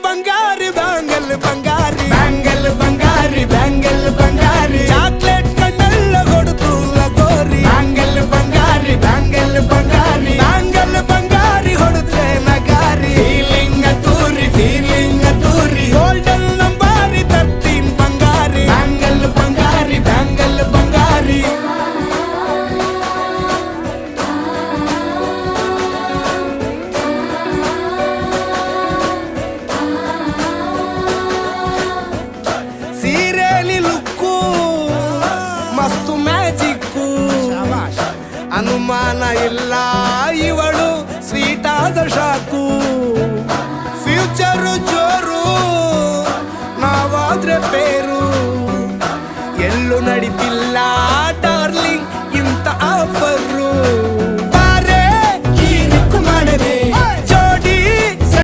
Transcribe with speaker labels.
Speaker 1: ಬಂಗಾರಿ bangle ಬಂಗಾರಿ bangle ಬಂಗಾರಿ bangle ಬಂಗಾರಿ chocolate ಕಣ್ಣೆಲ್ಲ ಕೊಡುತ್ತು ಲಗೋರಿ bangle ಬಂಗಾರಿ bangle ಬಂಗಾರಿ bangle ಬಂಗಾರಿ ಹೊಡುತ್ತೆ ನಗಾರಿ feeling ತೂರಿ golden ನಂಬಾರಿ 13 ಬಂಗಾರಿ bangle ಬಂಗಾರಿ bangle ಬಂಗಾರಿ ಸೀರೆಲಿ look ಮಸ್ತು magic ಅನುಮಾನ ಇಲ್ಲ